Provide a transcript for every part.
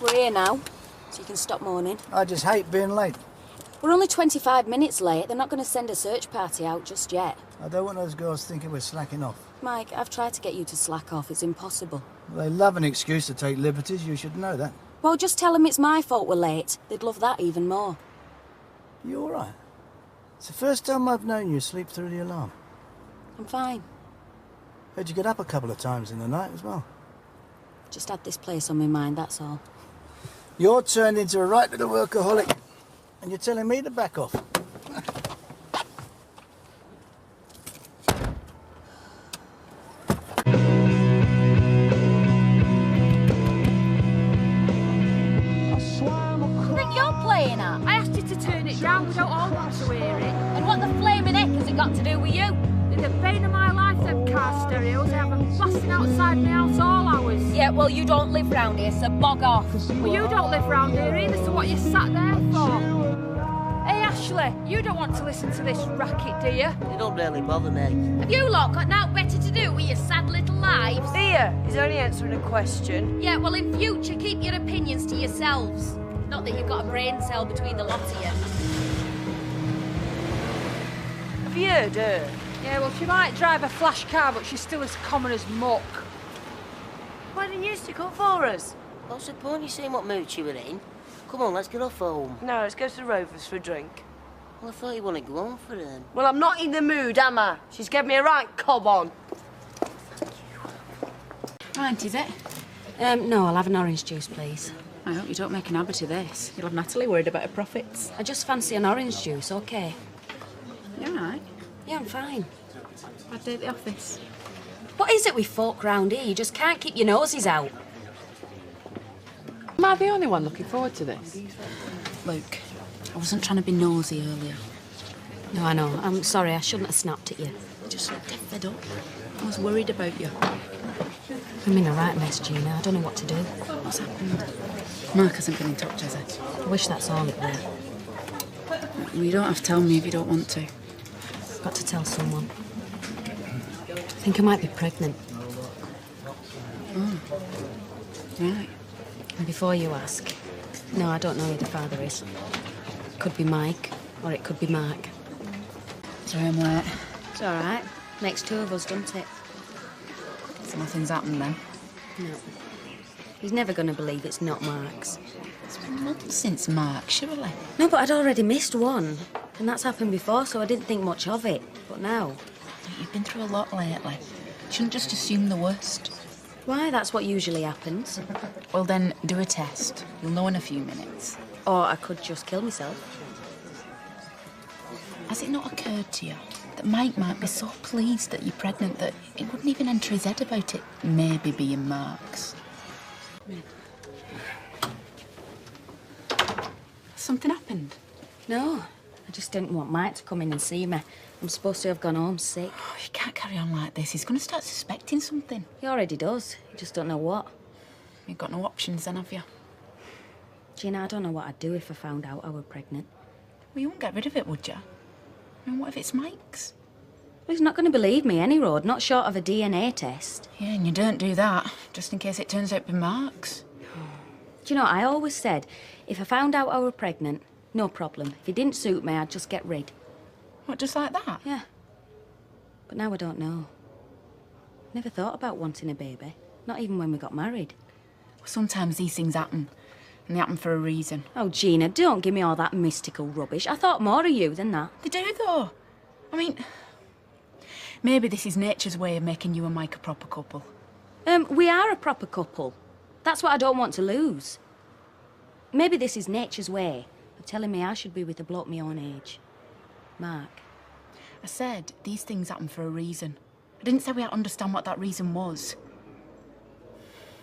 We're here now, so you can stop moaning. I just hate being late. We're only 25 minutes late. They're not going to send a search party out just yet. I don't want those girls thinking we're slacking off. Mike, I've tried to get you to slack off. It's impossible. They love an excuse to take liberties. You should know that. Well, just tell them it's my fault we're late. They'd love that even more. You all right? It's the first time I've known you sleep through the alarm. I'm fine. Heard you get up a couple of times in the night as well. Just had this place on my mind, that's all. You're turned into a right little workaholic, and you're telling me to back off. I asked you to turn it down, we don't all want to hear it. And what the flaming heck has it got to do with you? They're the bane of my life, them car stereos. I have them blasting outside my house all hours. Yeah, well, you don't live round here, so bog off. Well, you don't live round here either, so what you sat there for? Hey, Ashley, you don't want to listen to this racket, do you? It don't really bother me. Have you lot got now better to do with your sad little lives? Dear, he's only answering a question. Yeah, well, in future, keep your opinions to yourselves. Not that you've got a brain cell between the lot of you. Have you heard her? Yeah, well, she might drive a flash car, but she's still as common as muck. Why didn't you stick up for us? What's the point? You seen what mood you were in? Come on, let's get off home. No, let's go to the Rovers for a drink. Well, I thought you wanted to go on for them. Well, I'm not in the mood, am I? She's given me a right cob on. Right, is it? No, I'll have an orange juice, please. I hope you don't make an habit of this. You'll have Natalie worried about her profits. I just fancy an orange juice, okay? You all right? Yeah, I'm fine. Bad day at the office. What is it with folk round here? You just can't keep your noses out. Am I the only one looking forward to this? Luke, I wasn't trying to be nosy earlier. No, I know. I'm sorry, I shouldn't have snapped at you. I just looked dead fed up. I was worried about you. I'm in a right mess, Gina. I don't know what to do. What's happened? Mark hasn't been in touch, has he? I wish that's all it were. Well, you don't have to tell me if you don't want to. I've got to tell someone. I think I might be pregnant. Oh. Right. And before you ask, no, I don't know who the father is. It could be Mike, or it could be Mark. Sorry I'm late. It's all right. Makes two of us, doesn't it? So nothing's happened then? No. He's never going to believe it's not Mark's. It's been months since Mark, surely. No, but I'd already missed one. And that's happened before, so I didn't think much of it. But now... You've been through a lot lately. You shouldn't just assume the worst. Why? That's what usually happens. Well, then, do a test. You'll know in a few minutes. Or I could just kill myself. Has it not occurred to you that Mike might be so pleased that you're pregnant that it wouldn't even enter his head about it maybe being Mark's? Something happened? No, I just didn't want Mike to come in and see me. I'm supposed to have gone home sick. Oh, you can't carry on like this. He's going to start suspecting something. He already does. You just don't know what. You've got no options then, have you? Gina, I don't know what I'd do if I found out I were pregnant. Well, you wouldn't get rid of it, would you? I mean, what if it's Mike's? Well, he's not going to believe me any road, not short of a DNA test. Yeah, and you don't do that, just in case it turns out to be Mark's. Do you know, I always said, if I found out I were pregnant, no problem. If it didn't suit me, I'd just get rid. What, just like that? Yeah. But now I don't know. Never thought about wanting a baby. Not even when we got married. Well, sometimes these things happen. And they happen for a reason. Oh, Gina, don't give me all that mystical rubbish. I thought more of you than that. They do, though. I mean, maybe this is nature's way of making you and Mike a proper couple. We are a proper couple. That's what I don't want to lose. Maybe this is nature's way of telling me I should be with a bloke my own age. Mark. I said these things happen for a reason. I didn't say we had to understand what that reason was.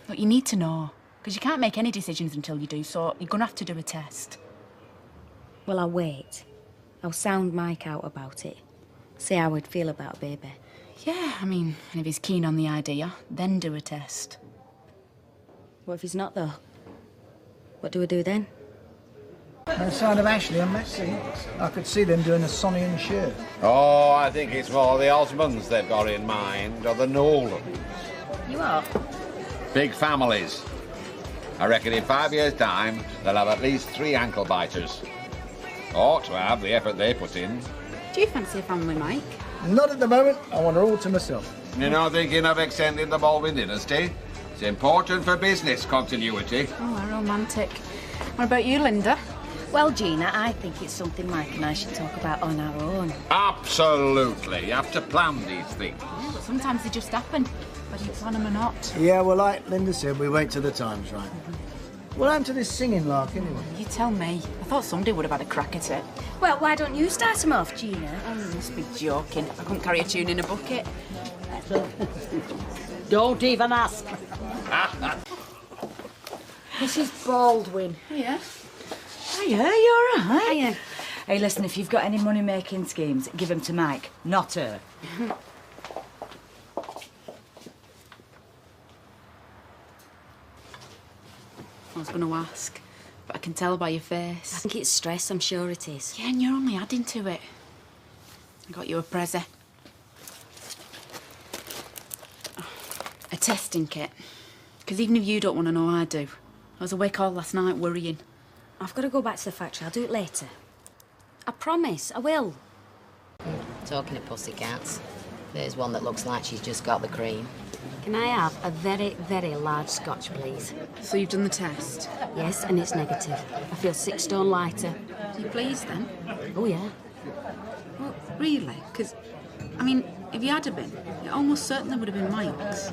Look, you need to know. Because you can't make any decisions until you do, so you're going to have to do a test. Well, I'll wait. I'll sound Mike out about it. See how he'd feel about a baby. Yeah, I mean, and if he's keen on the idea, then do a test. What if he's not, though? What do I do then? No sign of Ashley and Messi. I could see them doing a Sonny and Cher. Oh, I think it's more the Osmonds they've got in mind, or the Nolans. You are? Big families. I reckon in 5 years' time, they'll have at least 3 ankle biters. Ought to have the effort they put in. Do you fancy a family, Mike? Not at the moment. I want her all to myself. You're not thinking of extending the Baldwin dynasty? It's important for business continuity. Oh, how romantic. What about you, Linda? Well, Gina, I think it's something Mike and I should talk about on our own. Absolutely. You have to plan these things. Yeah, but sometimes they just happen, whether you plan them or not. Yeah, well, like Linda said, we wait till the time's right. What happened to this singing lark, anyway? You tell me. I thought somebody would have had a crack at it. Well, why don't you start him off, Gina? Oh, you must be joking. I couldn't carry a tune in a bucket. Don't even ask. Mrs. Baldwin. Yeah. Hiya, you all right? Hiya. Hey, listen, if you've got any money-making schemes, give them to Mike, not her. I was going to ask, but I can tell by your I face. think it's stress, I'm sure it is. Yeah, and you're only adding to it. I got you a prezi. A testing kit. Because even if you don't want to know, I do. I was awake all last night worrying. I've got to go back to the factory. I'll do it later. I promise, I will. Talking of pussycats, there's one that looks like she's just got the cream. Can I have a very, very large scotch, please? So you've done the test? Yes, and it's negative. I feel 6 stone lighter. Are you pleased then? Oh, yeah. Well, really? Because, I mean, if you had been, it almost certainly would have been Mike's.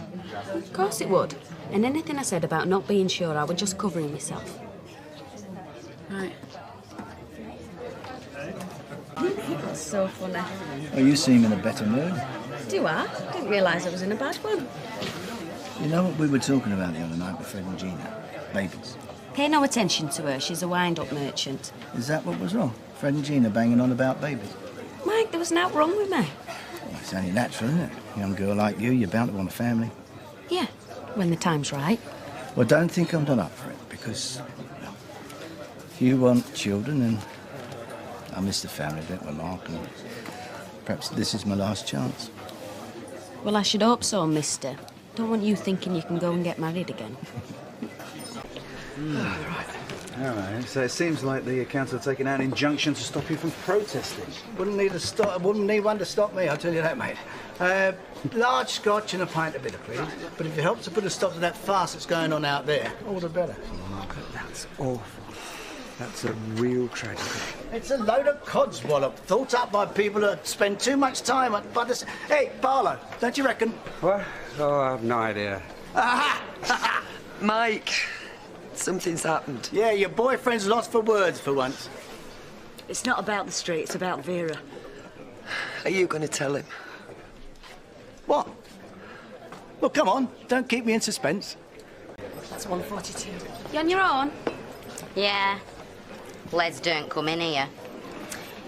Of course it would. And anything I said about not being sure, I was just covering myself. Right. That's so funny. Oh, you seem in a better mood. Do I? Didn't realise I was in a bad one. You know what we were talking about the other night with Fred and Gina? Babies. Pay no attention to her. She's a wind-up merchant. Is that what was wrong? Fred and Gina banging on about babies? Mike, there was nothing wrong with me. Well, it's only natural, isn't it? A young girl like you, you're bound to want a family. Yeah, when the time's right. Well, don't think I'm not up for it, because well, if you want children, and I miss the family bit with Mark, and perhaps this is my last chance. Well, I should hope so, mister. Don't want you thinking you can go and get married again. All right, so it seems like the council have taken out an injunction to stop you from protesting. Wouldn't need one to stop me, I'll tell you that, mate. Large scotch and a pint of bitter, please. But if it helps to put a stop to that farce that's going on out there, all the better. That's awful. That's a real tragedy. It's a load of codswallop thought up by people that spend too much time by the... Hey, Barlow, don't you reckon? What? Oh, I have no idea. Aha! Mike, something's happened. Yeah, your boyfriend's lost for words for once. It's not about the street, it's about Vera. Are you going to tell him? What? Well, come on, don't keep me in suspense. That's 142. You on your own? Yeah. Les don't come in here.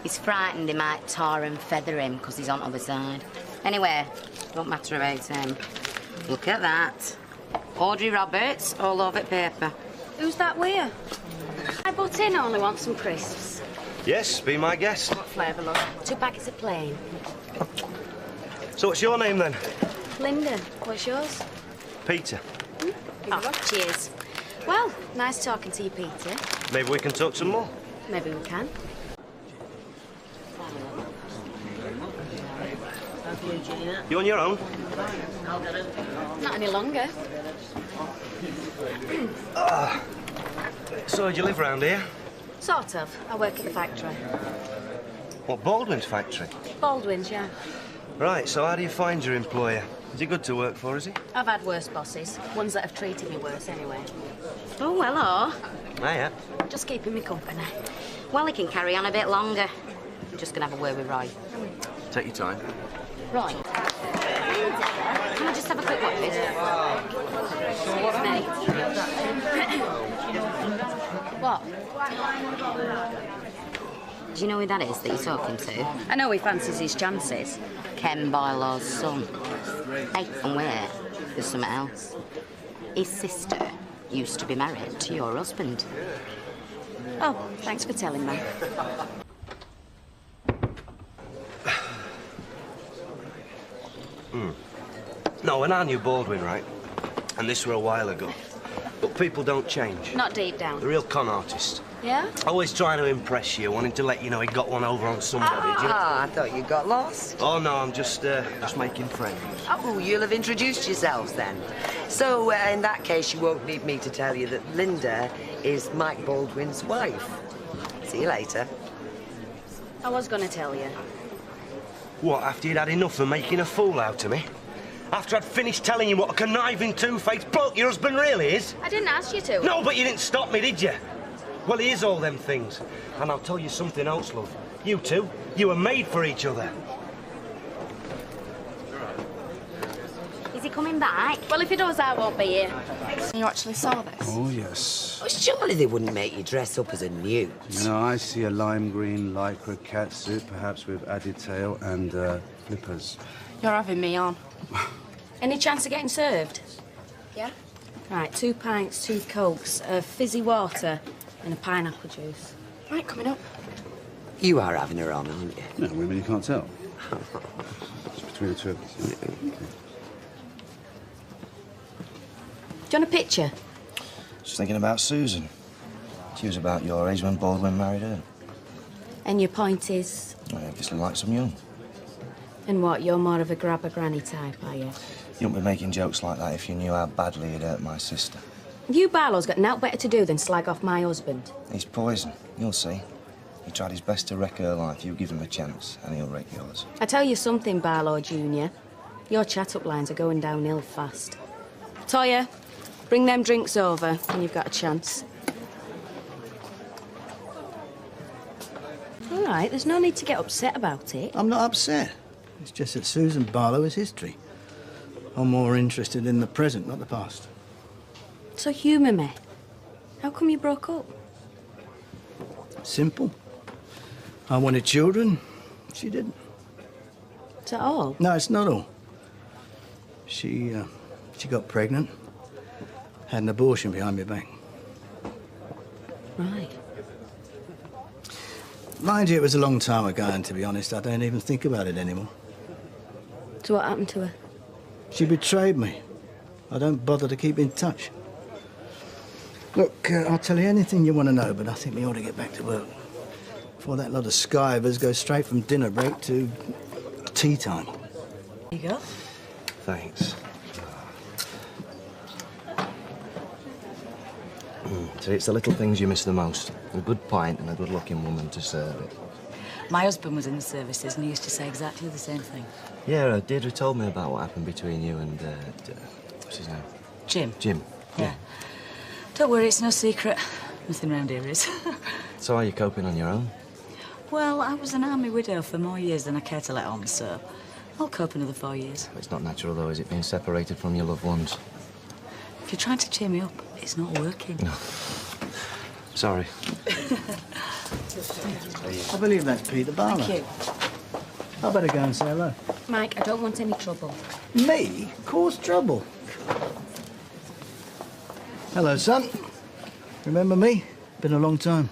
He's frightened they might tar and feather him because he's on the other side. Anyway, don't matter about him. Look at that. Audrey Roberts all over paper. Who's that with you? I butt in, I only want some crisps. Yes, be my guest. What flavour, love? 2 packets of plain. So what's your name then? Linda, what's yours? Peter. Oh, cheers. Well, nice talking to you, Peter. Maybe we can talk some more. Maybe we can. You on your own? Not any longer. So do you live round here? Sort of. I work at the factory. What, Baldwin's factory? Baldwin's, yeah. Right, so how do you find your employer? Is he good to work for, is he? I've had worse bosses. Ones that have treated me worse, anyway. Oh, hello. Yeah. Just keeping me company. Well, he can carry on a bit longer. I'm just going to have a word with Roy. Take your time. Roy, can I just have a quick word with you? What? Do you know who that is that you're talking to? I know he fancies his chances. Ken Barlow's son. Hey, and wait, there's something else. His sister used to be married to your husband. Oh, thanks for telling me. No, when I knew Baldwin, right, and this were a while ago, But people don't change. Not deep down. The real con artist. Yeah? Always trying to impress you, wanting to let you know he got one over on somebody. Do you? Ah, I thought you got lost. Oh, no, I'm just making friends. Oh, you'll have introduced yourselves then. So, in that case, you won't need me to tell you that Linda is Mike Baldwin's wife. See you later. I was going to tell you. What, after you'd had enough of making a fool out of me? After I'd finished telling you what a conniving, two-faced bloke your husband really is? I didn't ask you to. No, but you didn't stop me, did you? Well, he is all them things. And I'll tell you something else, love. You two, you were made for each other. Is he coming back? Well, if he does, I won't be here. You actually saw this? Oh, yes. Oh, surely they wouldn't make you dress up as a newt. You know, I see a lime green lycra catsuit, perhaps with added tail and flippers. You're having me on. Any chance of getting served? Yeah? Right, 2 pints, 2 cokes, fizzy water and a pineapple juice. Right, coming up. You are having her on, aren't you? No, women, you can't tell. It's between the two of us. Do you want a picture? Just thinking about Susan. She was about your age when Baldwin married her. And your point is? I obviously like some young. And what, you're more of a grab-a-granny type, are you? You wouldn't be making jokes like that if you knew how badly it hurt my sister. You Barlow's got naught better to do than slag off my husband. He's poison, you'll see. He tried his best to wreck her life. You give him a chance, and he'll wreck yours. I tell you something, Barlow Jr. Your chat-up lines are going downhill fast. Toya, bring them drinks over when you've got a chance. All right, there's no need to get upset about it. I'm not upset. It's just that Susan Barlow is history. I'm more interested in the present, not the past. So humour me. How come you broke up? Simple. I wanted children. She didn't. Is that all? No, it's not all. She got pregnant, had an abortion behind my back. Right. Mind you, it was a long time ago, and to be honest, I don't even think about it anymore. So what happened to her? She betrayed me. I don't bother to keep in touch. Look, I'll tell you anything you want to know, but I think we ought to get back to work. Before that lot of skivers go straight from dinner break to tea time. There you go. Thanks. See, it's the little things you miss the most. A good pint and a good-looking woman to serve it. My husband was in the services and he used to say exactly the same thing. Yeah, Deirdre told me about what happened between you and, what's his name? Jim. Jim. Yeah. Don't worry, it's no secret. Nothing round here is. So are you coping on your own? Well, I was an army widow for more years than I care to let on, so I'll cope another 4 years. It's not natural, though, is it, being separated from your loved ones? If you're trying to cheer me up, it's not working. No. Sorry. I believe that's Peter Barlow. Thank you. I better go and say hello. Mike, I don't want any trouble. Me? Cause trouble? Hello, son. Remember me? Been a long time.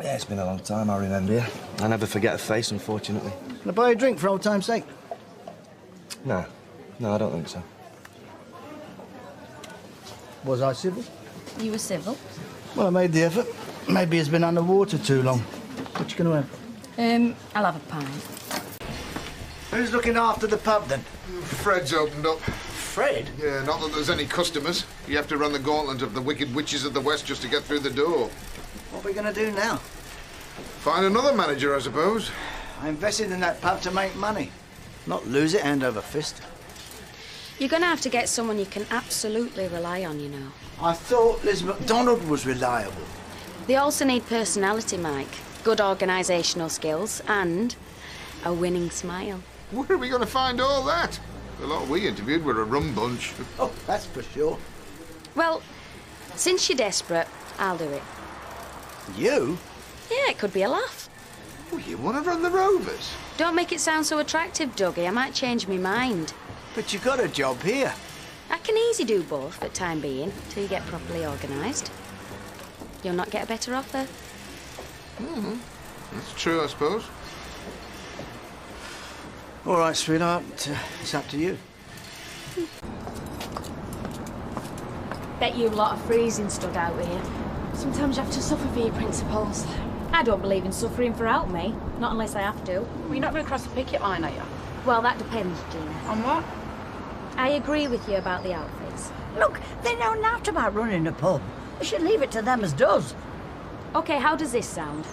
Yeah, it's been a long time, I remember you. I never forget a face, unfortunately. Can I buy you a drink for old time's sake? No. No, I don't think so. Was I civil? You were civil. Well, I made the effort. Maybe it's been underwater too long. What you gonna have? I'll have a pint. Who's looking after the pub, then? Fred's opened up. Fred? Yeah, not that there's any customers. You have to run the gauntlet of the wicked witches of the West just to get through the door. What are we gonna do now? Find another manager, I suppose. I invested in that pub to make money, not lose it hand over fist. You're going to have to get someone you can absolutely rely on, you know. I thought Liz MacDonald was reliable. They also need personality, Mike. Good organisational skills and a winning smile. Where are we going to find all that? The lot we interviewed were a rum bunch. Oh, that's for sure. Well, since you're desperate, I'll do it. You? Yeah, it could be a laugh. Oh, you want to run the Rovers? Don't make it sound so attractive, Dougie. I might change my mind. But you got a job here. I can easy do both for the time being, till you get properly organised. You'll not get a better offer. That's true, I suppose. All right, sweetheart. It's up to you. Bet you a lot of freezing stood out here. Sometimes you have to suffer for your principles. I don't believe in suffering for help me, not unless I have to. Well, you're not going to cross the picket line, are you? Well, that depends, Gina. On what? I agree with you about the outfits. Look, they know naught about running a pub. We should leave it to them as does. OK, how does this sound?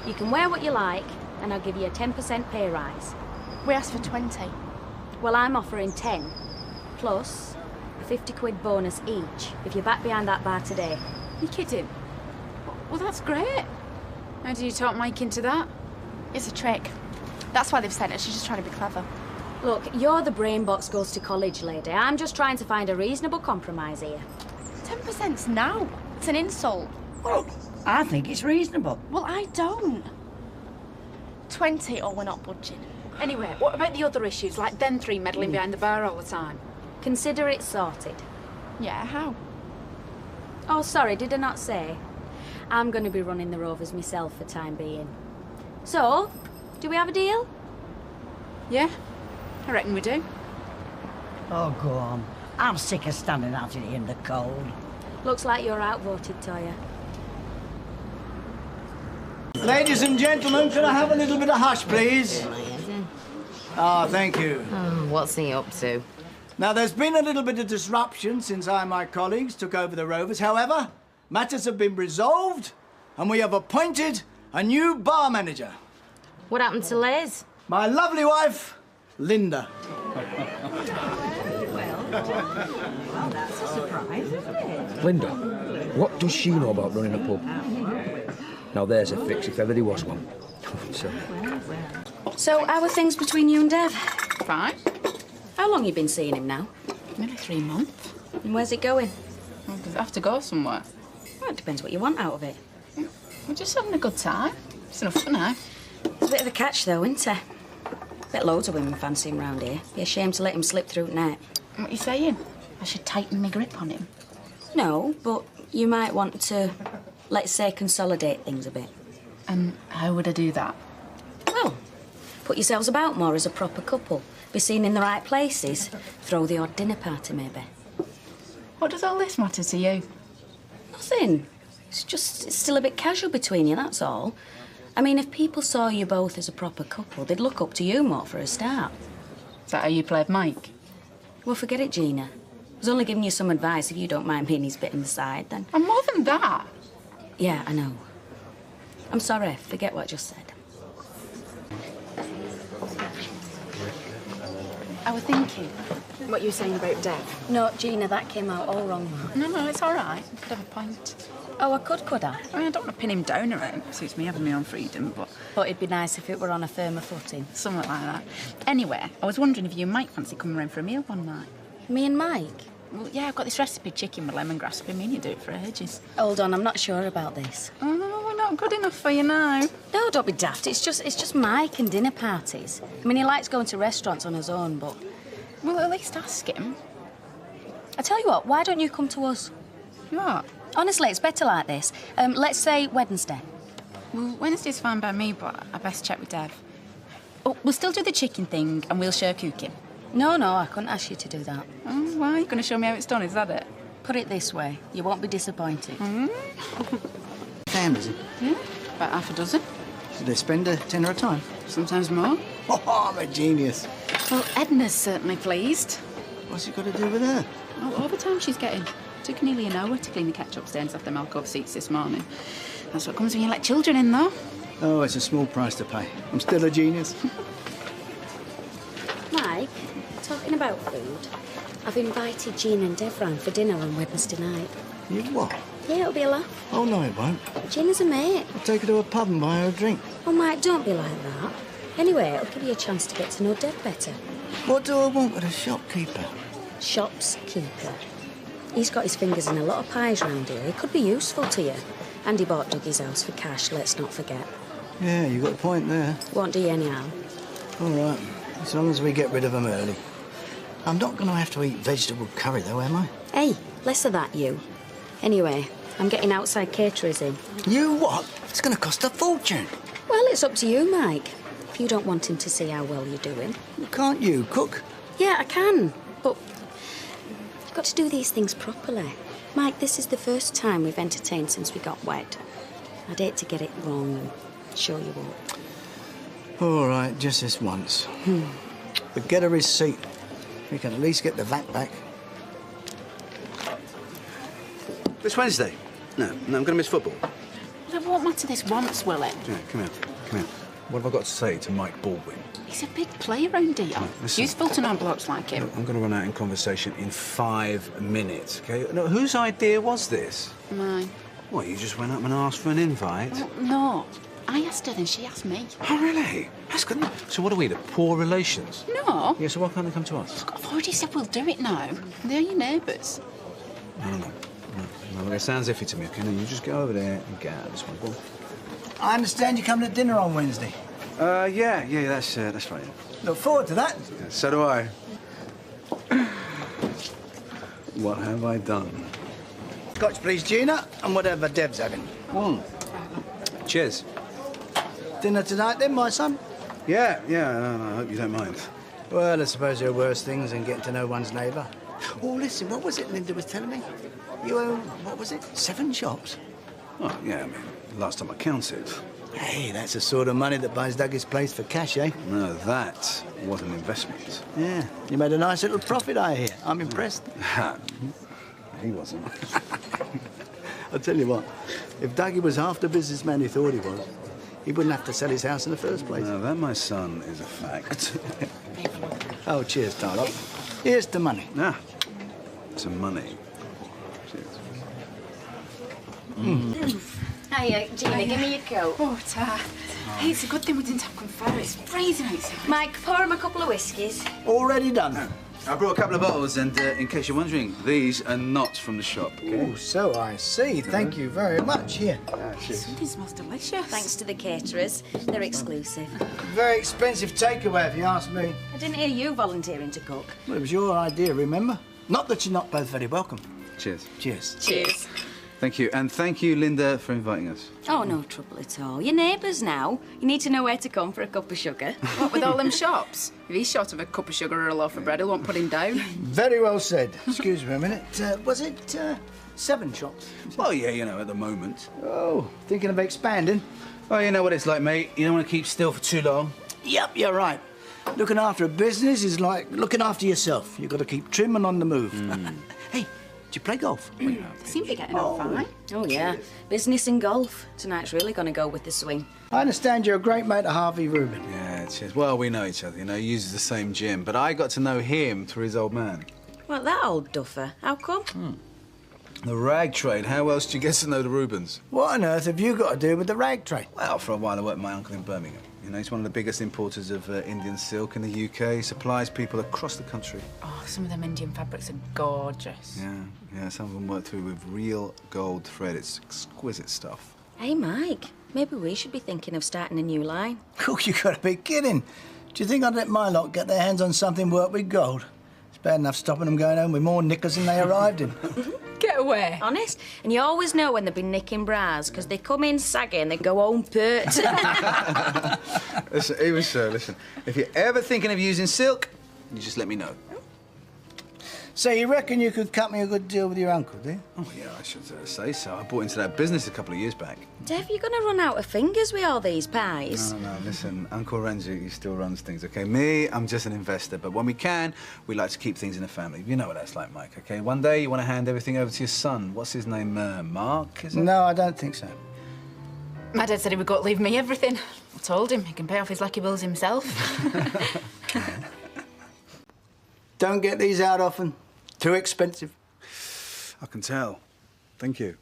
You can wear what you like, and I'll give you a 10% pay rise. We asked for 20. Well, I'm offering 10, plus a 50 quid bonus each if you're back behind that bar today. You kidding? Well, that's great. How do you talk Mike into that? It's a trick. That's why they've sent her. She's just trying to be clever. Look, you're the brain box goes to college lady. I'm just trying to find a reasonable compromise here. 10%'s now. It's an insult. Well, I think it's reasonable. Well, I don't. 20 or we're not budging. Anyway, what about the other issues, like them three meddling behind the bar all the time? Consider it sorted. Yeah, how? Oh, sorry, did I not say? I'm going to be running the Rovers myself for time being. So, do we have a deal? Yeah, I reckon we do. Oh, go on. I'm sick of standing out here in the cold. Looks like you're outvoted, Toya. Ladies and gentlemen, could I have a little bit of hush, please? Ah, thank you. Oh, what's he up to? Now, there's been a little bit of disruption since I and my colleagues took over the Rovers. However, matters have been resolved, and we have appointed a new bar manager. What happened to Liz? My lovely wife, Linda. Well, that's a surprise, isn't it? Linda, what does she know about running a pub? Now there's a fix if ever there was one. So, how are things between you and Dev? Fine. How long you been seeing him now? Nearly 3 months. And where's it going? Well, does it have to go somewhere? Well, it depends what you want out of it. We're just having a good time. It's enough for now. It's a bit of a catch, though, isn't it? Bet loads of women fancy him round here. Be a shame to let him slip through the net. What are you saying? I should tighten my grip on him? No, but you might want to, let's say, consolidate things a bit. And how would I do that? Well, put yourselves about more as a proper couple. Be seen in the right places. Throw the odd dinner party, maybe. What does all this matter to you? Nothing. It's still a bit casual between you, that's all. I mean, if people saw you both as a proper couple, they'd look up to you more for a start. Is that how you played Mike? Well, forget it, Gina. I was only giving you some advice. If you don't mind being his bit in the side, then... And more than that. Yeah, I know. I'm sorry. Forget what I just said. I was thinking what you were saying about Dev. No, Gina, that came out all wrong. No, it's all right. You could have a point. Oh, I could I? I mean, I don't want to pin him down around. Suits me having my own freedom, but... But it'd be nice if it were on a firmer footing. Something like that. Anyway, I was wondering if you and Mike fancy coming round for a meal one night. Me and Mike? Well, yeah, I've got this recipe chicken with lemongrass. I've been meaning to do it for ages. Hold on, I'm not sure about this. Oh, no, we're not good enough for you now. No, don't be daft. It's just Mike and dinner parties. I mean, he likes going to restaurants on his own, but... Well, at least ask him. I tell you what, why don't you come to us? What? Honestly, it's better like this. Let's say Wednesday. Well, Wednesday's fine by me, but I best check with Dev. Oh, we'll still do the chicken thing, and we'll share cooking. No, I couldn't ask you to do that. Oh, why? You're going to show me how it's done, is that it? Put it this way, you won't be disappointed. Families. About half a dozen. Do they spend a tenner a time? Sometimes more. Oh, I'm a genius. Well, Edna's certainly pleased. What's he got to do with her? Oh, all the time she's getting. Took nearly an hour to clean the ketchup stains off them alcove seats this morning. That's what comes when you let children in, though. Oh, it's a small price to pay. I'm still a genius. Mike, talking about food, I've invited Jean and Dev round for dinner on Wednesday night. You what? Yeah, it'll be a laugh. Oh, no, it won't. Gina's a mate. I'll take her to a pub and buy her a drink. Oh, Mike, don't be like that. Anyway, it'll give you a chance to get to know Dev better. What do I want with a shopkeeper? Shop's keeper. He's got his fingers in a lot of pies round here. He could be useful to you. And he bought Dougie's house for cash, let's not forget. Yeah, you got a point there. Won't do you anyhow. All right, as long as we get rid of them early. I'm not going to have to eat vegetable curry, though, am I? Hey, less of that, you. Anyway, I'm getting outside caterers in. You what? It's going to cost a fortune. Well, it's up to you, Mike. If you don't want him to see how well you're doing. Can't you cook? Yeah, I can, but you've got to do these things properly. Mike, this is the first time we've entertained since we got wed. I'd hate to get it wrong and show you up. All right, just this once. But get a receipt. We can at least get the VAT back. This Wednesday? No, I'm going to miss football. Well, it won't matter this once, will it? Yeah, come here. What have I got to say to Mike Baldwin? He's a big player around here. Listen. Useful to know blokes like him. I'm going to run out in conversation in 5 minutes, OK? No, whose idea was this? Mine. What, you just went up and asked for an invite? Well, no. I asked her, then she asked me. Oh, really? That's good. So what are we, the poor relations? No. Yeah, so why can't they come to us? I've already said we'll do it now. They're your neighbours. No, it sounds iffy to me, OK? No, you just go over there and get out of this one. Go on. I understand you're coming to dinner on Wednesday. Yeah, that's right. Look forward to that. Yeah, so do I. What have I done? Scotch, please, Gina, and whatever Dev's having. Cheers. Dinner tonight, then, my son? Yeah, no, I hope you don't mind. Well, I suppose there are worse things than getting to know one's neighbour. Oh, listen, what was it Linda was telling me? You own, what was it, 7 shops? Oh, yeah, I mean, last time I counted. Hey, that's the sort of money that buys Dougie's place for cash, eh? No, that was an investment. Yeah, you made a nice little profit, I hear. I'm impressed. He wasn't. I'll tell you what, if Dougie was half the businessman he thought he was, he wouldn't have to sell his house in the first place. No, that, my son, is a fact. Oh, cheers, Tarlock. Here's the money. Ah, to money. Cheers. Hiya, Gina, give me your coat. Oh, Ta. Hey, it's a good thing we didn't have confetti. It's freezing outside. Mike, pour him a couple of whiskies. Already done. I brought a couple of bottles, and in case you're wondering, these are not from the shop. Okay? Oh, so I see. Thank you very much. Here. Cheers. Something smells delicious. Thanks to the caterers. They're exclusive. Very expensive takeaway, if you ask me. I didn't hear you volunteering to cook. Well, it was your idea, remember? Not that you're not both very welcome. Cheers. Cheers. Cheers. Thank you, and thank you, Linda, for inviting us. Oh, no trouble at all. You're neighbours now. You need to know where to come for a cup of sugar. What, with all them shops? If he's short of a cup of sugar or a loaf of bread, he won't put him down. Very well said. Excuse me a minute. Was it 7 shops? Well, yeah, you know, at the moment. Oh, thinking of expanding? Well, you know what it's like, mate. You don't want to keep still for too long. Yep, you're right. Looking after a business is like looking after yourself. You've got to keep trim and on the move. Hey, do you play golf? They seem to be getting on fine. Oh, yeah. Business and golf. Tonight's really going to go with the swing. I understand you're a great mate of Harvey Rubin. Yeah, cheers. Well, we know each other, you know, he uses the same gym, but I got to know him through his old man. Well, that old duffer. How come? The rag trade. How else do you get to know the Rubens? What on earth have you got to do with the rag trade? Well, for a while I worked with my uncle in Birmingham. You know, he's one of the biggest importers of Indian silk in the UK. He supplies people across the country. Oh, some of them Indian fabrics are gorgeous. Yeah, some of them work through with real gold thread. It's exquisite stuff. Hey, Mike. Maybe we should be thinking of starting a new line. Cook, you got to be kidding. Do you think I'd let my lot get their hands on something worked with gold? It's bad enough stopping them going home with more knickers than they arrived in. Get away. Honest. And you always know when they've been nicking bras, because they come in saggy and they go home pert. Listen, even so, listen. If you're ever thinking of using silk, you just let me know. So you reckon you could cut me a good deal with your uncle, do you? Oh, yeah, I should say so. I bought into that business a couple of years back. Dev, you're going to run out of fingers with all these pies. No, listen, Uncle Renzi, he still runs things, OK? Me, I'm just an investor, but when we can, we like to keep things in the family. You know what that's like, Mike, OK? One day you want to hand everything over to your son. What's his name, Mark, is it? No, I don't think so. My dad said he would go to leave me everything. I told him he can pay off his lucky bills himself. Don't get these out often. Too expensive. I can tell. Thank you.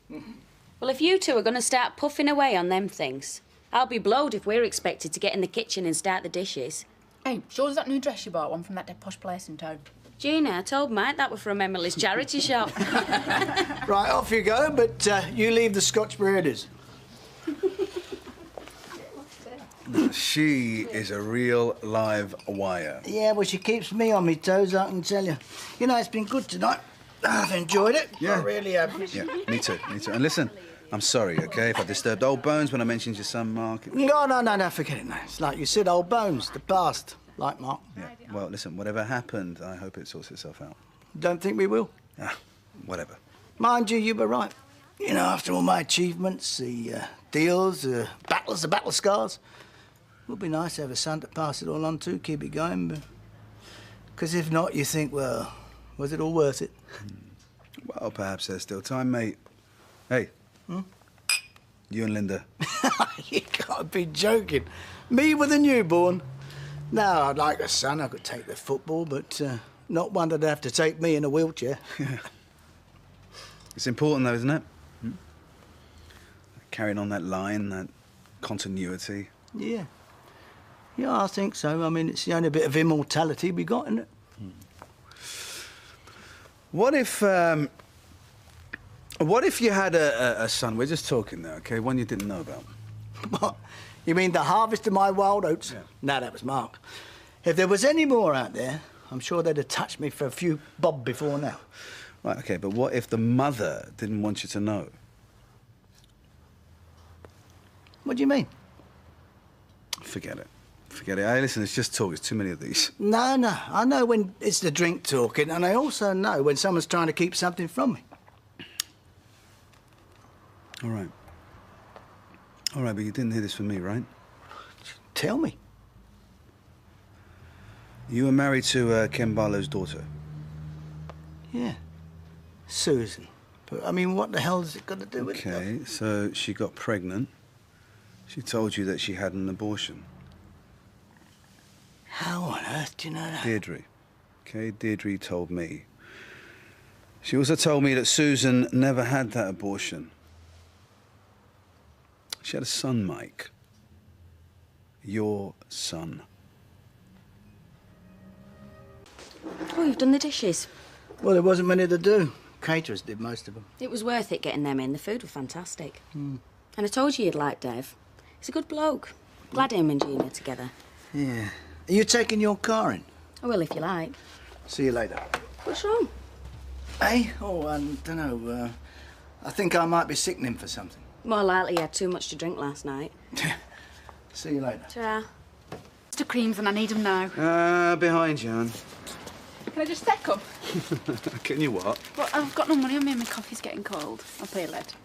Well, if you two are going to start puffing away on them things, I'll be blowed if we're expected to get in the kitchen and start the dishes. Hey, show us that new dress you bought, one from that dead posh place in town. Gina, I told Mike that were from Emily's charity shop. Right, off you go, but you leave the Scotch breeders. She is a real live wire. Yeah, well, she keeps me on my toes, I can tell you. You know, it's been good tonight. I've enjoyed it. Yeah. I really have. Yeah, me too. And listen, I'm sorry, OK, if I disturbed old bones when I mentioned your son, Mark. No, forget it now. It's like you said, old bones, the past, like Mark. Yeah, well, listen, whatever happened, I hope it sorts itself out. Don't think we will. Ah, whatever. Mind you, you were right. You know, after all my achievements, the deals, the battles, the battle scars, it would be nice to have a son to pass it all on to, keep it going. Because if not, you think, well, was it all worth it? Well, perhaps there's still time, mate. Hey. You and Linda. You can't be joking. Me with a newborn? No, I'd like a son. I could take the football, but not one that'd have to take me in a wheelchair. It's important, though, isn't it? Carrying on that line, that continuity. Yeah. Yeah, I think so. I mean, it's the only bit of immortality we got, isn't it? What if you had a son? We're just talking now, okay? One you didn't know about. What? You mean the harvest of my wild oats? Yeah. No, that was Mark. If there was any more out there, I'm sure they'd have touched me for a few bob before now. Right, okay, but what if the mother didn't want you to know? What do you mean? Forget it. Forget it. Hey, listen, it's just talk. There's too many of these. No, no. I know when it's the drink talking, and I also know when someone's trying to keep something from me. All right. All right, but you didn't hear this from me, right? Tell me. You were married to Ken Barlow's daughter. Yeah. Susan. But, I mean, what the hell has it got to do with it? Okay, so she got pregnant. She told you that she had an abortion. How on earth do you know that? Deirdre. Okay, Deirdre told me. She also told me that Susan never had that abortion. She had a son, Mike. Your son. Oh, you've done the dishes. Well, there wasn't many to do. Caterers did most of them. It was worth it getting them in. The food was fantastic. And I told you you'd like Dev. He's a good bloke. Glad him and Gina are together. Yeah. Are you taking your car in? I will if you like. See you later. What's wrong? Hey? Oh, I don't know. I think I might be sickening for something. More likely you had too much to drink last night. See you later. Ta-ra. Mr. Creams, and I need them now. Behind you, Anne. Can I just take them? Can you what? Well, I've got no money on me and my coffee's getting cold. I'll pay you later.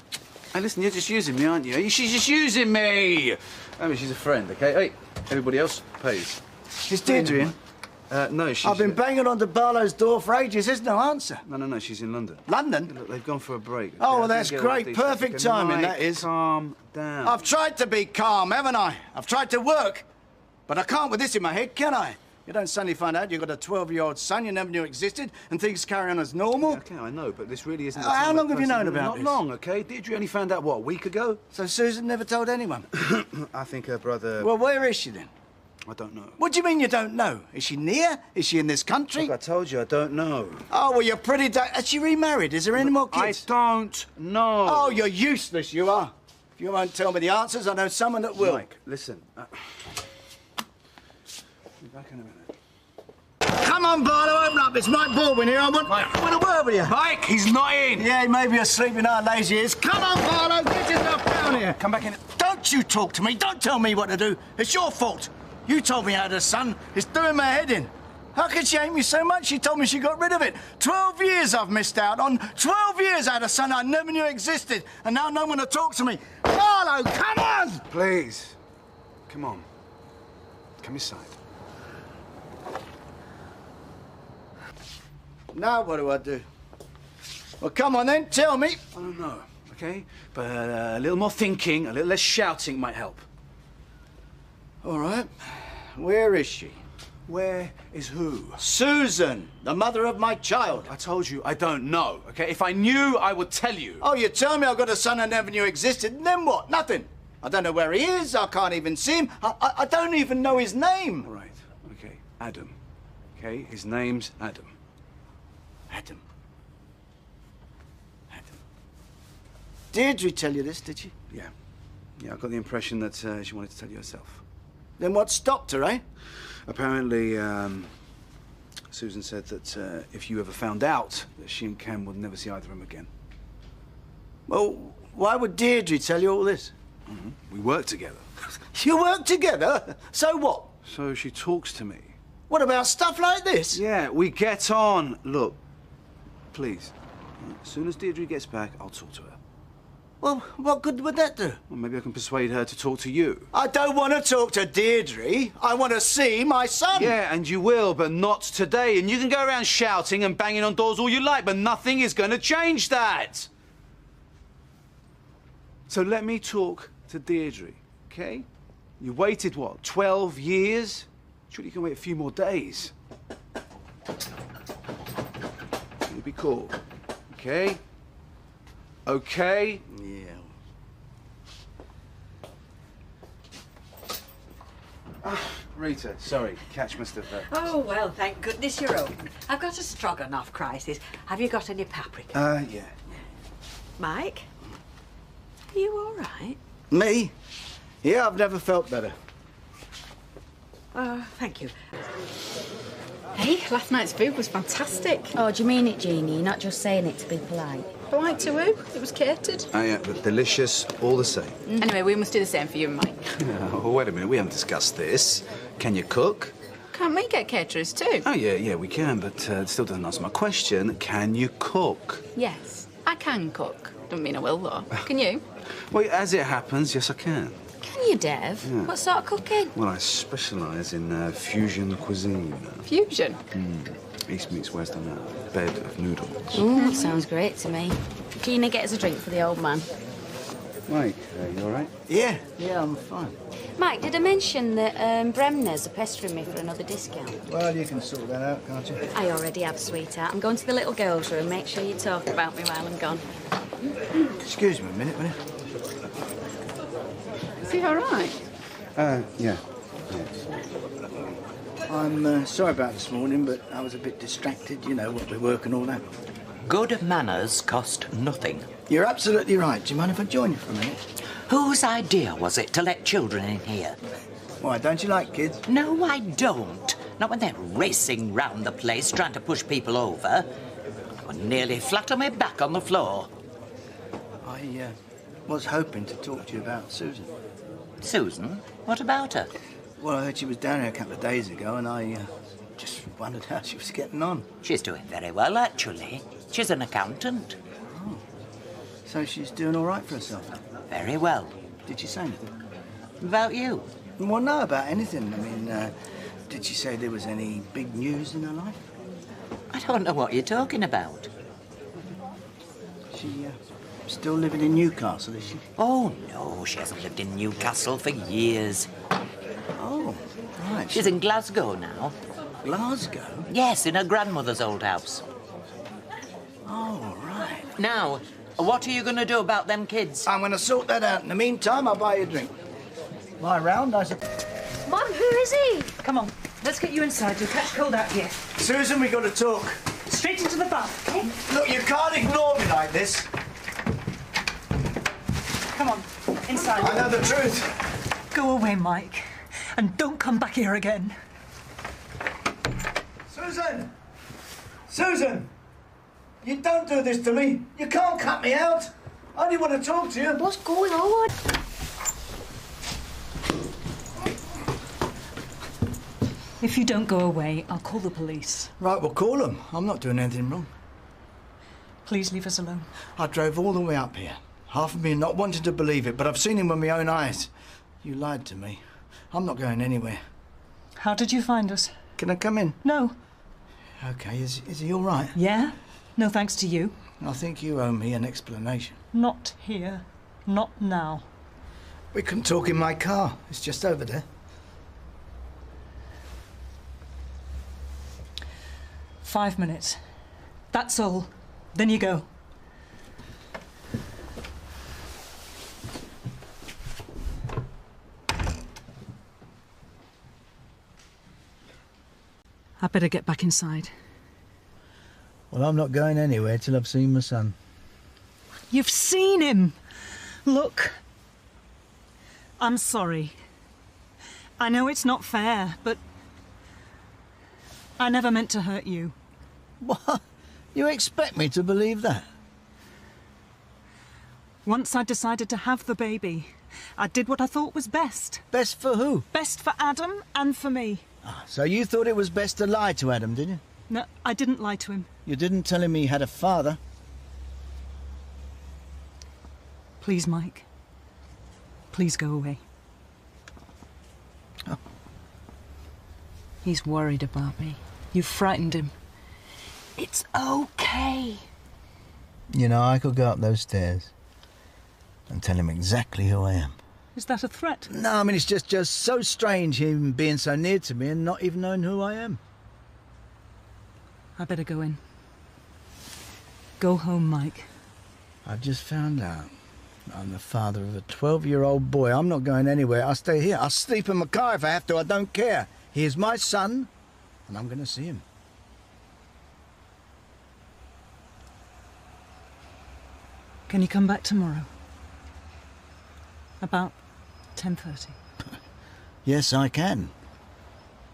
Hey, listen, you're just using me, aren't you? She's just using me! I mean, she's a friend, OK? Hey, everybody else pays. Is Deirdre in? No, she's... I've been banging on the Barlow's door for ages. There's no answer. No, she's in London. London? Look, they've gone for a break. Oh, well, I that's think great. Perfect timing, that is. Calm down. I've tried to be calm, haven't I? I've tried to work. But I can't with this in my head, can I? You don't suddenly find out you've got a 12-year-old son you never knew existed and things carry on as normal. OK, I know, but this really isn't... How long have you known about this? Not long, OK? Deirdre only found out, what, a week ago? So Susan never told anyone? I think her brother... Well, where is she then? I don't know. What do you mean you don't know? Is she near? Is she in this country? Look, I told you, I don't know. Oh, well, you're pretty... Has she remarried? Is there any more kids? I don't know. Oh, you're useless, you are. If you won't tell me the answers, I know someone that will. Mike, listen. Be back in a minute. Come on, Barlow, open up. It's Mike Baldwin here. I want a word with you. Mike, he's not in. Yeah, he may be asleep in our lazy ears. Come on, Barlow, get yourself down here. Come back in. Don't you talk to me. Don't tell me what to do. It's your fault. You told me I had a son. It's doing my head in. How could she hate me so much? She told me she got rid of it. 12 years I've missed out on. 12 years I had a son I never knew existed. And now no one to talk to me. Barlow, come on! Please. Come on. Come inside. Now what do I do? Well, come on then, tell me. I don't know, OK? But a little more thinking, a little less shouting might help. All right. Where is she? Where is who? Susan, the mother of my child. I told you I don't know, OK? If I knew, I would tell you. Oh, you tell me I've got a son I never knew existed, and then what? Nothing. I don't know where he is. I can't even see him. I don't even know his name. All right, OK. Adam. OK? His name's Adam. Adam. Deirdre tell you this, did she? Yeah. Yeah, I got the impression that she wanted to tell you herself. Then what stopped her, eh? Apparently, Susan said that if you ever found out that she and Ken would never see either of them again. Well, why would Deirdre tell you all this? We work together. You work together? So what? So she talks to me. What about stuff like this? Yeah, we get on. Look, please. As soon as Deirdre gets back, I'll talk to her. Well, what good would that do? Well, maybe I can persuade her to talk to you. I don't want to talk to Deirdre. I want to see my son. Yeah, and you will, but not today. And you can go around shouting and banging on doors all you like, but nothing is going to change that. So let me talk to Deirdre, okay? You waited, what, 12 years? Surely you can wait a few more days. You'll be cool, okay? Okay? Yeah. Rita, sorry, catch must have... Oh, well, thank goodness you're open. I've got a stroganoff crisis. Have you got any paprika? Yeah. Mike? Are you all right? Me? Yeah, I've never felt better. Thank you. Hey, last night's food was fantastic. Oh, do you mean it, Jeannie? You're not just saying it to be polite. Polite to who? It was catered. Oh, yeah, but delicious all the same. Anyway, we must do the same for you and Mike. Oh, wait a minute, we haven't discussed this. Can you cook? Can't we get caterers too? Oh, yeah, we can, but it still doesn't answer my question. Can you cook? Yes, I can cook. Don't mean I will, though. Can you? Well, as it happens, yes, I can. Can you, Dev? Yeah. What sort of cooking? Well, I specialise in fusion cuisine. Fusion? East meets West on a bed of noodles. Ooh, sounds great to me. Gina, get us a drink for the old man. Mike, you all right? Yeah, I'm fine. Mike, did I mention that Bremner's are pestering me for another discount? Well, you can sort that out, can't you? I already have, sweetheart. I'm going to the little girls' room. Make sure you talk about me while I'm gone. Excuse me a minute, will you? Is he all right? Yeah. I'm sorry about this morning, but I was a bit distracted, you know, what with work and all that. Good manners cost nothing. You're absolutely right. Do you mind if I join you for a minute? Whose idea was it to let children in here? Why, don't you like kids? No, I don't. Not when they're racing round the place trying to push people over. Would nearly flatter me back on the floor. I was hoping to talk to you about Susan. Susan? What about her? Well, I heard she was down here a couple of days ago, and I just wondered how she was getting on. She's doing very well, actually. She's an accountant. Oh. So she's doing all right for herself? Very well. Did she say anything? About you? Well, no, about anything. I mean, did she say there was any big news in her life? I don't know what you're talking about. She still living in Newcastle, is she? Oh, no, she hasn't lived in Newcastle for years. Oh, right. She's in Glasgow now. Glasgow? Yes, in her grandmother's old house. Oh, right. Now, what are you going to do about them kids? I'm going to sort that out. In the meantime, I'll buy you a drink. Lie round, I suppose. Mum, who is he? Come on, let's get you inside. You'll catch cold out here. Susan, we've got to talk. Straight into the bath, okay? Look, you can't ignore me like this. Come on, inside. I know the truth. Go away, Mike, and don't come back here again. Susan! Susan! You don't do this to me. You can't cut me out. I only want to talk to you. What's going on? If you don't go away, I'll call the police. Right, well, call them. I'm not doing anything wrong. Please leave us alone. I drove all the way up here. Half of me not wanting to believe it, but I've seen him with my own eyes. You lied to me. I'm not going anywhere. How did you find us? Can I come in? No. OK, is he all right? Yeah? No thanks to you. I think you owe me an explanation. Not here. Not now. We can talk in my car. It's just over there. 5 minutes. That's all. Then you go. I better get back inside. Well, I'm not going anywhere till I've seen my son. You've seen him! Look. I'm sorry. I know it's not fair, but I never meant to hurt you. What? You expect me to believe that? Once I decided to have the baby, I did what I thought was best. Best for who? Best for Adam and for me. So you thought it was best to lie to Adam, did you? No, I didn't lie to him. You didn't tell him he had a father? Please, Mike. Please go away. Oh. He's worried about me. You've frightened him. It's okay. You know, I could go up those stairs and tell him exactly who I am. Is that a threat? No, I mean, it's just so strange him being so near to me and not even knowing who I am. I better go in. Go home, Mike. I've just found out I'm the father of a 12-year-old boy. I'm not going anywhere. I'll stay here. I'll sleep in my car if I have to. I don't care. He is my son, and I'm going to see him. Can you come back tomorrow? About 10:30. Yes, I can.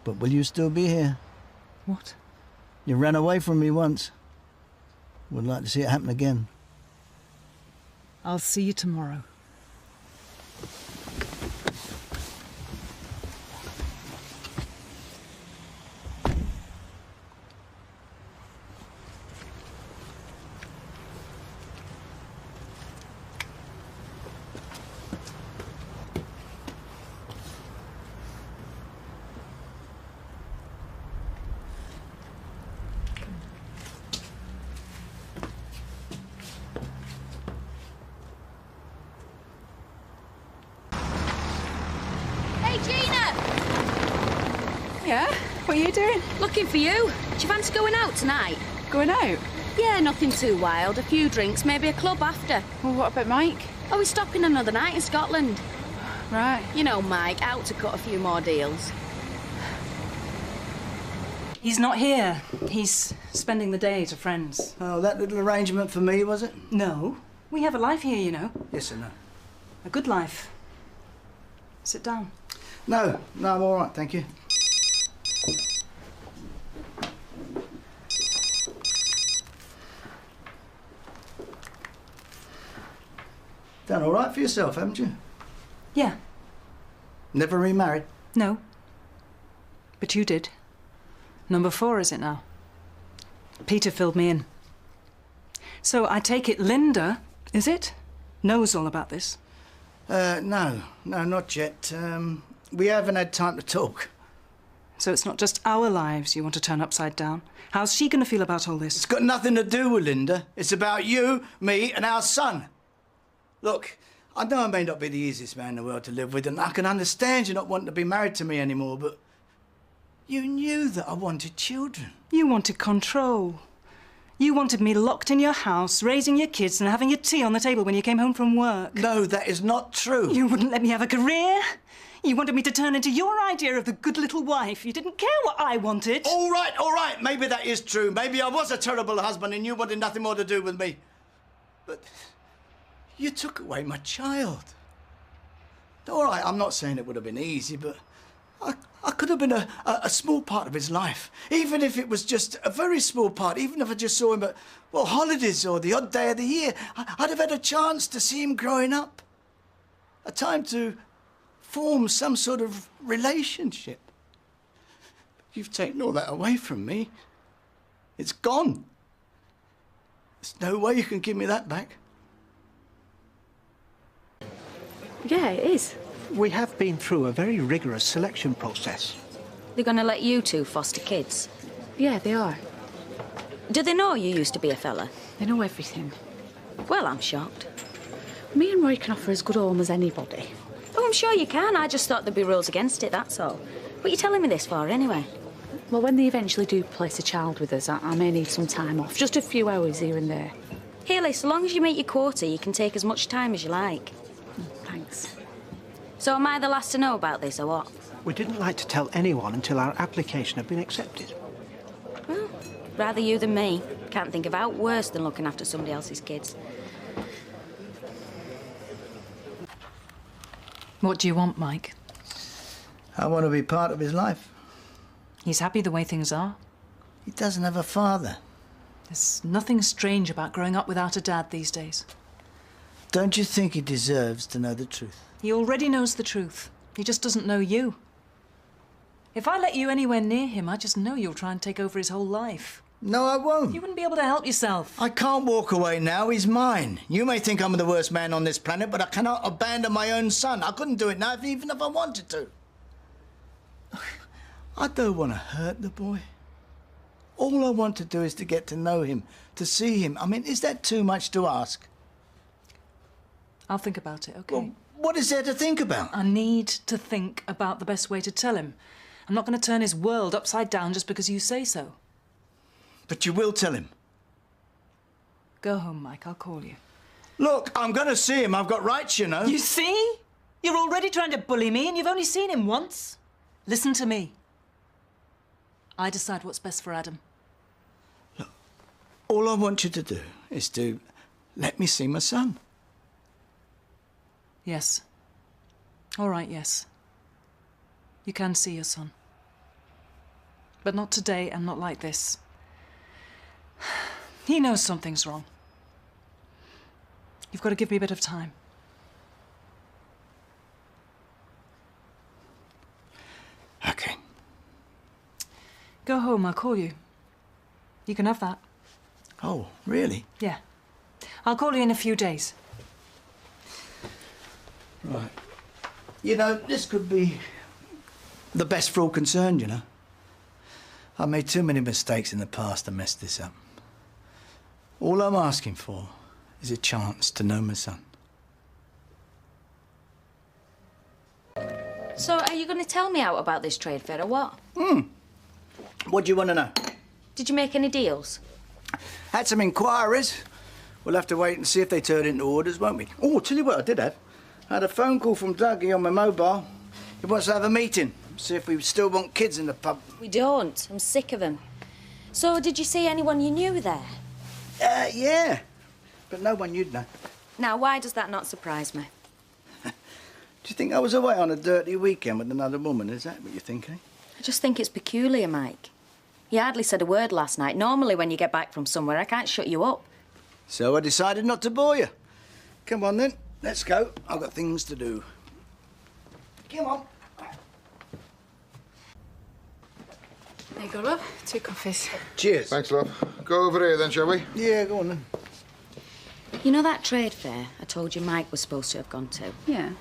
But will you still be here? What? You ran away from me once. Would like to see it happen again. I'll see you tomorrow. Yeah? What are you doing? Looking for you. Do you fancy going out tonight? Going out? Yeah, nothing too wild. A few drinks, maybe a club after. Well, what about Mike? Oh, he's stopping another night in Scotland. Right. You know Mike, out to cut a few more deals. He's not here. He's spending the day at a friend's. Oh, that little arrangement for me, was it? No. We have a life here, you know. Yes or no? A good life. Sit down. No, I'm all right, thank you. Done all right for yourself, haven't you? Yeah. Never remarried? No. But you did. Number 4, is it now? Peter filled me in. So I take it Linda, is it? Knows all about this? No, not yet. We haven't had time to talk. So it's not just our lives you want to turn upside down? How's she going to feel about all this? It's got nothing to do with Linda. It's about you, me, and our son. Look, I know I may not be the easiest man in the world to live with, and I can understand you not wanting to be married to me anymore, but you knew that I wanted children. You wanted control. You wanted me locked in your house, raising your kids and having your tea on the table when you came home from work. No, that is not true. You wouldn't let me have a career. You wanted me to turn into your idea of the good little wife. You didn't care what I wanted. All right. Maybe that is true. Maybe I was a terrible husband and you wanted nothing more to do with me. But you took away my child. All right, I'm not saying it would have been easy, but I could have been a small part of his life. Even if it was just a very small part, even if I just saw him at, well, holidays or the odd day of the year, I'd have had a chance to see him growing up. A time to form some sort of relationship. You've taken all that away from me. It's gone. There's no way you can give me that back. Yeah, it is. We have been through a very rigorous selection process. They're going to let you two foster kids? Yeah, they are. Do they know you used to be a fella? They know everything. Well, I'm shocked. Me and Roy can offer as good a home as anybody. Oh, I'm sure you can. I just thought there'd be rules against it, that's all. What are you telling me this for, anyway? Well, when they eventually do place a child with us, I may need some time off. Just a few hours here and there. Haley, so long as you make your quota, you can take as much time as you like. Thanks. So am I the last to know about this, or what? We didn't like to tell anyone until our application had been accepted. Well, rather you than me. Can't think of out worse than looking after somebody else's kids. What do you want, Mike? I want to be part of his life. He's happy the way things are. He doesn't have a father. There's nothing strange about growing up without a dad these days. Don't you think he deserves to know the truth? He already knows the truth. He just doesn't know you. If I let you anywhere near him, I just know you'll try and take over his whole life. No, I won't. You wouldn't be able to help yourself. I can't walk away now. He's mine. You may think I'm the worst man on this planet, but I cannot abandon my own son. I couldn't do it now, even if I wanted to. I don't want to hurt the boy. All I want to do is to get to know him, to see him. I mean, is that too much to ask? I'll think about it, OK? Well, what is there to think about? I need to think about the best way to tell him. I'm not going to turn his world upside down just because you say so. But you will tell him. Go home, Mike. I'll call you. Look, I'm going to see him. I've got rights, you know. You see? You're already trying to bully me and you've only seen him once. Listen to me. I decide what's best for Adam. Look, all I want you to do is to let me see my son. Yes. All right, yes. You can see your son. But not today and not like this. He knows something's wrong. You've got to give me a bit of time. OK. Go home, I'll call you. You can have that. Oh, really? Yeah. I'll call you in a few days. Right. You know, this could be the best for all concerned, you know. I've made too many mistakes in the past to mess this up. All I'm asking for is a chance to know my son. So, are you going to tell me out about this trade fair or what? What do you want to know? Did you make any deals? Had some inquiries. We'll have to wait and see if they turn into orders, won't we? Oh, I'll tell you what I did have. I had a phone call from Dougie on my mobile. He wants to have a meeting, see if we still want kids in the pub. We don't. I'm sick of them. So, did you see anyone you knew there? Yeah. But no one you'd know. Now, why does that not surprise me? Do you think I was away on a dirty weekend with another woman? Is that what you're thinking? I just think it's peculiar, Mike. You hardly said a word last night. Normally, when you get back from somewhere, I can't shut you up. So I decided not to bore you. Come on, then. Let's go. I've got things to do. Come on. There you go, love. 2 coffees. Cheers. Thanks, love. Go over here, then, shall we? Yeah, go on, then. You know that trade fair I told you Mike was supposed to have gone to? Yeah.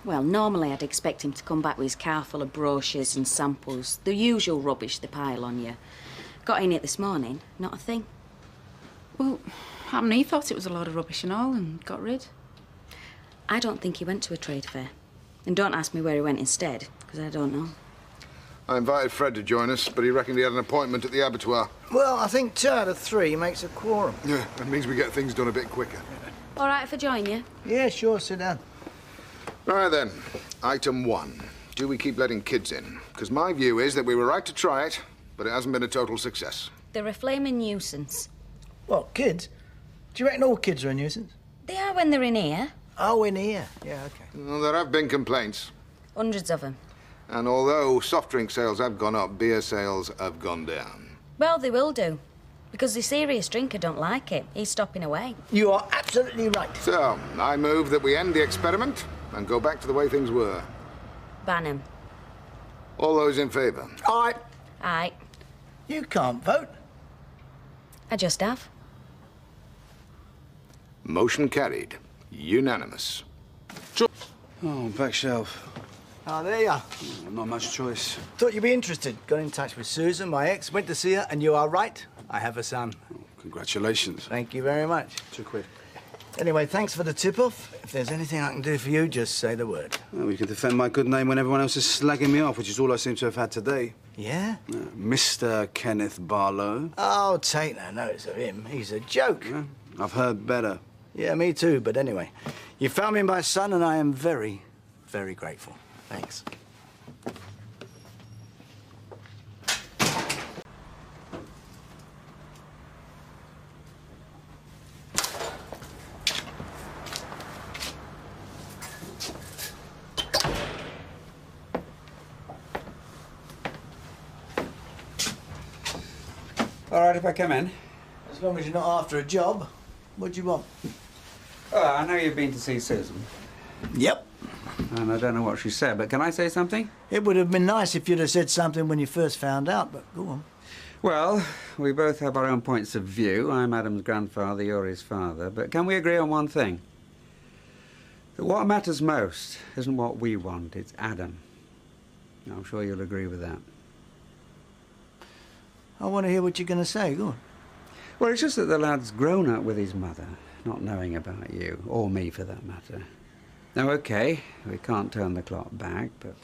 Well, normally I'd expect him to come back with his car full of brochures and samples, the usual rubbish they pile on you. Got in it this morning, not a thing. Well, I mean, he thought it was a load of rubbish and all and got rid. I don't think he went to a trade fair. And don't ask me where he went instead, because I don't know. I invited Fred to join us, but he reckoned he had an appointment at the abattoir. Well, I think 2 out of 3 makes a quorum. Yeah, that means we get things done a bit quicker. All right if I join you? Yeah, sure, sit down. Right then, item 1. Do we keep letting kids in? Because my view is that we were right to try it, but it hasn't been a total success. They're a flaming nuisance. What, kids? Do you reckon all kids are a nuisance? They are when they're in here. Oh, in here. Yeah, OK. Well, there have been complaints. Hundreds of them. And although soft drink sales have gone up, beer sales have gone down. Well, they will do. Because the serious drinker don't like it. He's stopping away. You are absolutely right. So, I move that we end the experiment and go back to the way things were. Ban him. All those in favour? Aye. Aye. You can't vote. I just have. Motion carried. Unanimous. Oh, back shelf. Oh, there you are. Oh, not much choice. Thought you'd be interested. Got in touch with Susan, my ex, went to see her, and you are right. I have a son. Oh, congratulations. Thank you very much. £2. Anyway, thanks for the tip-off. If there's anything I can do for you, just say the word. Well, you can defend my good name when everyone else is slagging me off, which is all I seem to have had today. Yeah? Mr. Kenneth Barlow. Oh, take no notice of him. He's a joke. Yeah, I've heard better. Yeah, me too. But anyway, you found me my son, and I am very, very grateful. Thanks. All right, if I come in. As long as you're not after a job. What do you want? Well, I know you've been to see Susan. Yep. And I don't know what she said, but can I say something? It would have been nice if you'd have said something when you first found out, but go on. Well, we both have our own points of view. I'm Adam's grandfather, you're his father. But can we agree on one thing? That what matters most isn't what we want, it's Adam. I'm sure you'll agree with that. I want to hear what you're going to say. Go on. Well, it's just that the lad's grown up with his mother, not knowing about you, or me for that matter. Now, OK, we can't turn the clock back, but...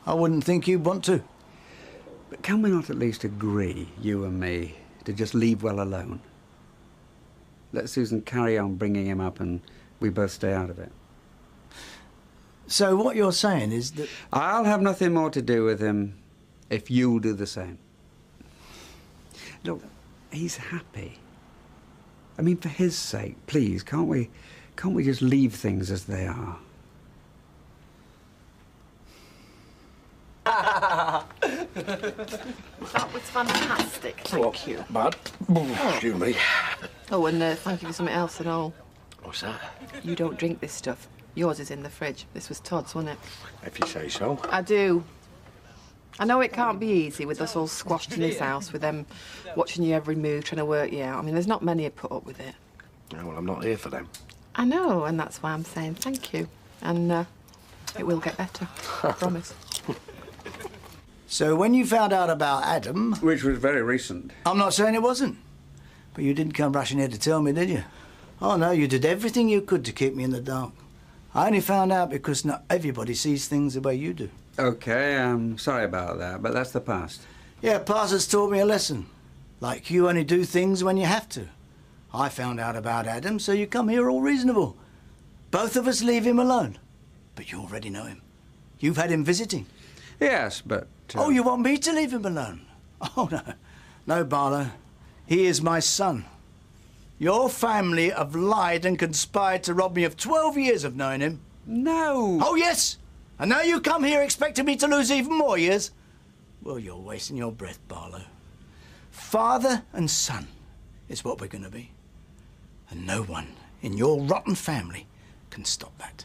I wouldn't think you'd want to. But can we not at least agree, you and me, to just leave well alone? Let Susan carry on bringing him up and we both stay out of it. So what you're saying is that... I'll have nothing more to do with him if you'll do the same. Look, he's happy. I mean, for his sake, please, can't we just leave things as they are? That was fantastic, thank you. Bad? Excuse me. Oh, and thank you for something else and all. What's that? You don't drink this stuff. Yours is in the fridge. This was Todd's, wasn't it? If you say so. I do. I know it can't be easy with us all squashed in this house, with them watching your every move, trying to work you out. I mean, there's not many who put up with it. Yeah, well, I'm not here for them. I know, and that's why I'm saying thank you. And it will get better, I promise. So when you found out about Adam... Which was very recent. I'm not saying it wasn't. But you didn't come rushing here to tell me, did you? Oh, no, you did everything you could to keep me in the dark. I only found out because not everybody sees things the way you do. OK, I'm sorry about that, but that's the past. Yeah, past has taught me a lesson. Like you only do things when you have to. I found out about Adam, so you come here all reasonable. Both of us leave him alone. But you already know him. You've had him visiting. Yes, but... Oh, you want me to leave him alone? Oh, no. No, Barlow. He is my son. Your family have lied and conspired to rob me of 12 years of knowing him. No! Oh, yes! And now you come here expecting me to lose even more years? Well, you're wasting your breath, Barlow. Father and son is what we're going to be. And no one in your rotten family can stop that.